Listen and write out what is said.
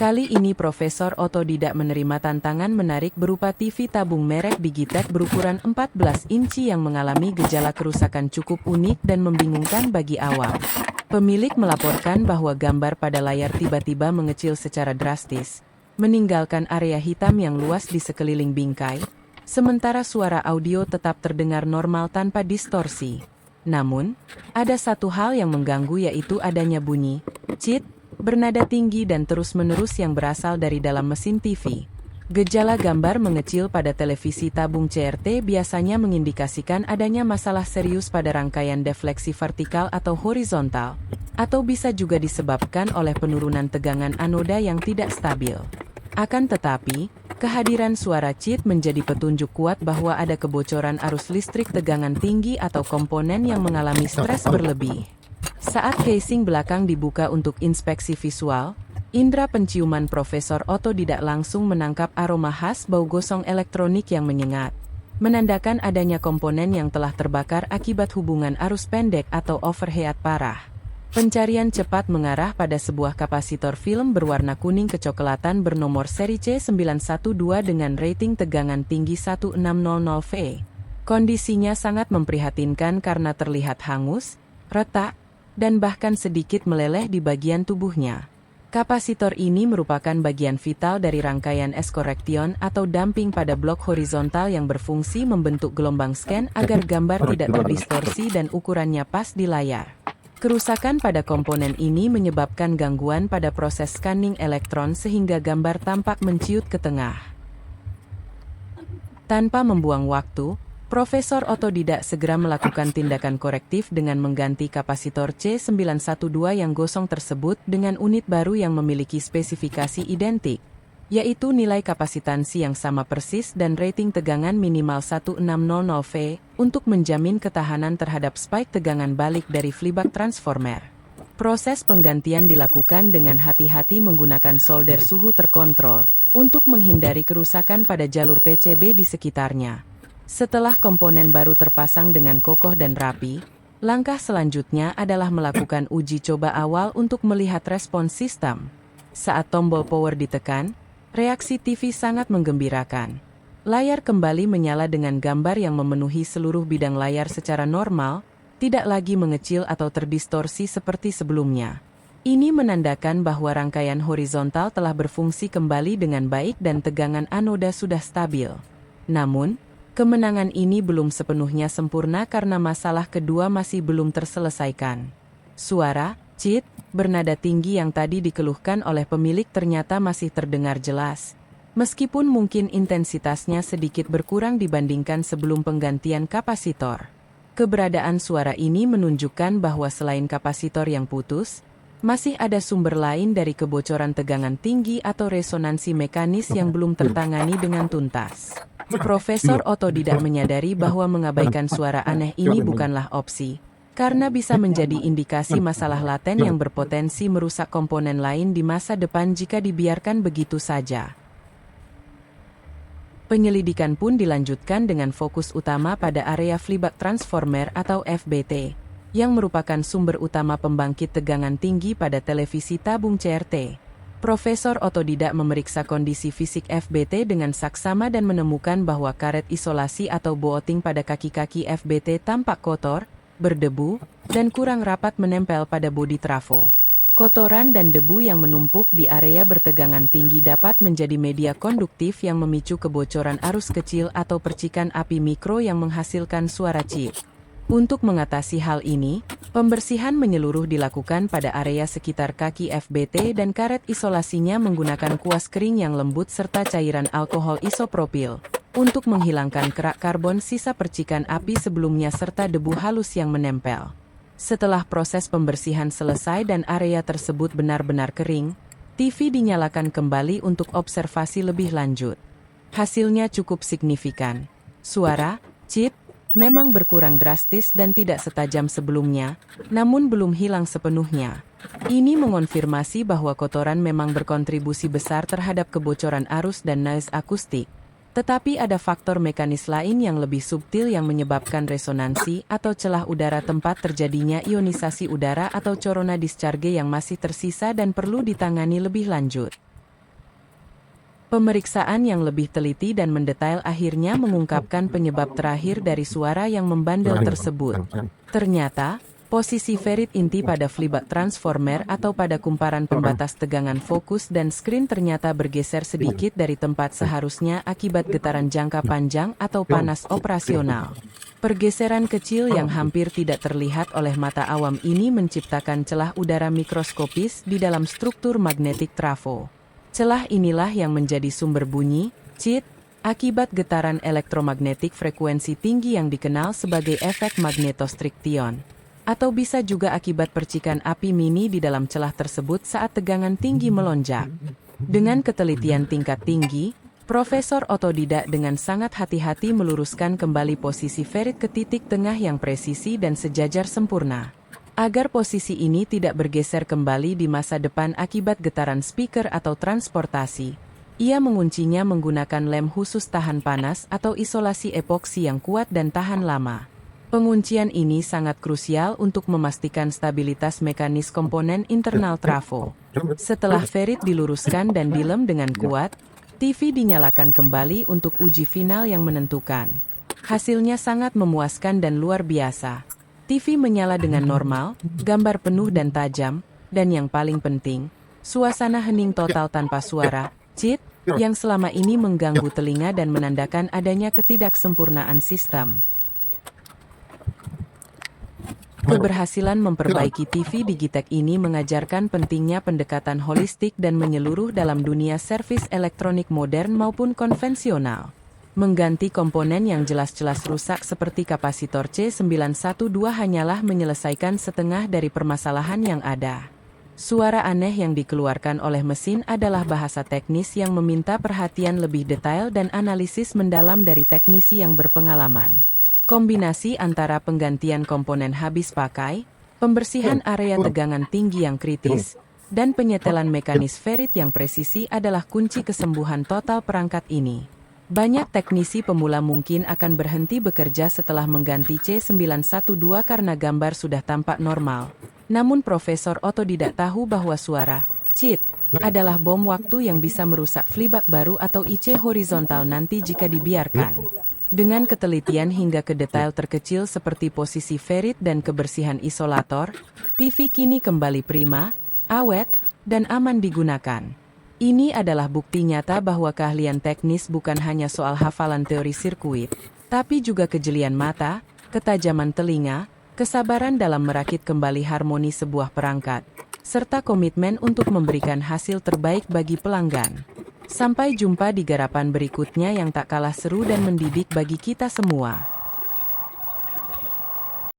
Kali ini Profesor otodidak menerima tantangan menarik berupa TV tabung merek Digitech berukuran 14 inci yang mengalami gejala kerusakan cukup unik dan membingungkan bagi awam. Pemilik melaporkan bahwa gambar pada layar tiba-tiba mengecil secara drastis, meninggalkan area hitam yang luas di sekeliling bingkai, sementara suara audio tetap terdengar normal tanpa distorsi. Namun, ada satu hal yang mengganggu yaitu adanya bunyi "cit" bernada tinggi dan terus-menerus yang berasal dari dalam mesin TV. Gejala gambar mengecil pada televisi tabung CRT biasanya mengindikasikan adanya masalah serius pada rangkaian defleksi vertikal atau horizontal, atau bisa juga disebabkan oleh penurunan tegangan anoda yang tidak stabil. Akan tetapi, kehadiran suara cit menjadi petunjuk kuat bahwa ada kebocoran arus listrik tegangan tinggi atau komponen yang mengalami stres berlebih. Saat casing belakang dibuka untuk inspeksi visual, indera penciuman Profesor otodidak langsung menangkap aroma khas bau gosong elektronik yang menyengat, menandakan adanya komponen yang telah terbakar akibat hubungan arus pendek atau overheat parah. Pencarian cepat mengarah pada sebuah kapasitor film berwarna kuning kecoklatan bernomor seri C912 dengan rating tegangan tinggi 1600V. Kondisinya sangat memprihatinkan karena terlihat hangus, retak, dan bahkan sedikit meleleh di bagian tubuhnya. Kapasitor ini merupakan bagian vital dari rangkaian S-correction atau damping pada blok horizontal yang berfungsi membentuk gelombang scan agar gambar tidak terdistorsi dan ukurannya pas di layar. Kerusakan pada komponen ini menyebabkan gangguan pada proses scanning elektron sehingga gambar tampak menciut ke tengah. Tanpa membuang waktu, Profesor otodidak segera melakukan tindakan korektif dengan mengganti kapasitor C912 yang gosong tersebut dengan unit baru yang memiliki spesifikasi identik, yaitu nilai kapasitansi yang sama persis dan rating tegangan minimal 1600V untuk menjamin ketahanan terhadap spike tegangan balik dari feedback transformer. Proses penggantian dilakukan dengan hati-hati menggunakan solder suhu terkontrol untuk menghindari kerusakan pada jalur PCB di sekitarnya. Setelah komponen baru terpasang dengan kokoh dan rapi, langkah selanjutnya adalah melakukan uji coba awal untuk melihat respons sistem. Saat tombol power ditekan, reaksi TV sangat menggembirakan. Layar kembali menyala dengan gambar yang memenuhi seluruh bidang layar secara normal, tidak lagi mengecil atau terdistorsi seperti sebelumnya. Ini menandakan bahwa rangkaian horizontal telah berfungsi kembali dengan baik dan tegangan anoda sudah stabil. Namun, kemenangan ini belum sepenuhnya sempurna karena masalah kedua masih belum terselesaikan. Suara cit bernada tinggi yang tadi dikeluhkan oleh pemilik ternyata masih terdengar jelas, meskipun mungkin intensitasnya sedikit berkurang dibandingkan sebelum penggantian kapasitor. Keberadaan suara ini menunjukkan bahwa selain kapasitor yang putus, masih ada sumber lain dari kebocoran tegangan tinggi atau resonansi mekanis yang belum tertangani dengan tuntas. Profesor otodidak menyadari bahwa mengabaikan suara aneh ini bukanlah opsi, karena bisa menjadi indikasi masalah laten yang berpotensi merusak komponen lain di masa depan jika dibiarkan begitu saja. Penyelidikan pun dilanjutkan dengan fokus utama pada area feedback transformer atau FBT, yang merupakan sumber utama pembangkit tegangan tinggi pada televisi tabung CRT. Profesor otodidak memeriksa kondisi fisik FBT dengan saksama dan menemukan bahwa karet isolasi atau booting pada kaki-kaki FBT tampak kotor, berdebu, dan kurang rapat menempel pada bodi trafo. Kotoran dan debu yang menumpuk di area bertegangan tinggi dapat menjadi media konduktif yang memicu kebocoran arus kecil atau percikan api mikro yang menghasilkan suara cit. Untuk mengatasi hal ini, pembersihan menyeluruh dilakukan pada area sekitar kaki FBT dan karet isolasinya menggunakan kuas kering yang lembut serta cairan alkohol isopropil untuk menghilangkan kerak karbon sisa percikan api sebelumnya serta debu halus yang menempel. Setelah proses pembersihan selesai dan area tersebut benar-benar kering, TV dinyalakan kembali untuk observasi lebih lanjut. Hasilnya cukup signifikan. Suara cit memang berkurang drastis dan tidak setajam sebelumnya, namun belum hilang sepenuhnya. Ini mengonfirmasi bahwa kotoran memang berkontribusi besar terhadap kebocoran arus dan noise akustik. Tetapi ada faktor mekanis lain yang lebih subtil yang menyebabkan resonansi atau celah udara tempat terjadinya ionisasi udara atau corona discharge yang masih tersisa dan perlu ditangani lebih lanjut. Pemeriksaan yang lebih teliti dan mendetail akhirnya mengungkapkan penyebab terakhir dari suara yang membandel tersebut. Ternyata, posisi ferit inti pada feedback transformer atau pada kumparan pembatas tegangan fokus dan screen ternyata bergeser sedikit dari tempat seharusnya akibat getaran jangka panjang atau panas operasional. Pergeseran kecil yang hampir tidak terlihat oleh mata awam ini menciptakan celah udara mikroskopis di dalam struktur magnetik trafo. Celah inilah yang menjadi sumber bunyi, cheat, akibat getaran elektromagnetik frekuensi tinggi yang dikenal sebagai efek magnetostriction. Atau bisa juga akibat percikan api mini di dalam celah tersebut saat tegangan tinggi melonjak. Dengan ketelitian tingkat tinggi, Profesor otodidak dengan sangat hati-hati meluruskan kembali posisi ferit ke titik tengah yang presisi dan sejajar sempurna. Agar posisi ini tidak bergeser kembali di masa depan akibat getaran speaker atau transportasi, ia menguncinya menggunakan lem khusus tahan panas atau isolasi epoksi yang kuat dan tahan lama. Penguncian ini sangat krusial untuk memastikan stabilitas mekanis komponen internal trafo. Setelah ferit diluruskan dan dilem dengan kuat, TV dinyalakan kembali untuk uji final yang menentukan. Hasilnya sangat memuaskan dan luar biasa. TV menyala dengan normal, gambar penuh dan tajam, dan yang paling penting, suasana hening total tanpa suara, cheat, yang selama ini mengganggu telinga dan menandakan adanya ketidaksempurnaan sistem. Keberhasilan memperbaiki TV Digitech ini mengajarkan pentingnya pendekatan holistik dan menyeluruh dalam dunia servis elektronik modern maupun konvensional. Mengganti komponen yang jelas-jelas rusak seperti kapasitor C912 hanyalah menyelesaikan setengah dari permasalahan yang ada. Suara aneh yang dikeluarkan oleh mesin adalah bahasa teknis yang meminta perhatian lebih detail dan analisis mendalam dari teknisi yang berpengalaman. Kombinasi antara penggantian komponen habis pakai, pembersihan area tegangan tinggi yang kritis, dan penyetelan mekanis ferit yang presisi adalah kunci kesembuhan total perangkat ini. Banyak teknisi pemula mungkin akan berhenti bekerja setelah mengganti C912 karena gambar sudah tampak normal. Namun Profesor otodidak tahu bahwa suara, cheat, adalah bom waktu yang bisa merusak feedback baru atau IC horizontal nanti jika dibiarkan. Dengan ketelitian hingga ke detail terkecil seperti posisi ferit dan kebersihan isolator, TV kini kembali prima, awet, dan aman digunakan. Ini adalah bukti nyata bahwa keahlian teknis bukan hanya soal hafalan teori sirkuit, tapi juga kejelian mata, ketajaman telinga, kesabaran dalam merakit kembali harmoni sebuah perangkat, serta komitmen untuk memberikan hasil terbaik bagi pelanggan. Sampai jumpa di garapan berikutnya yang tak kalah seru dan mendidik bagi kita semua.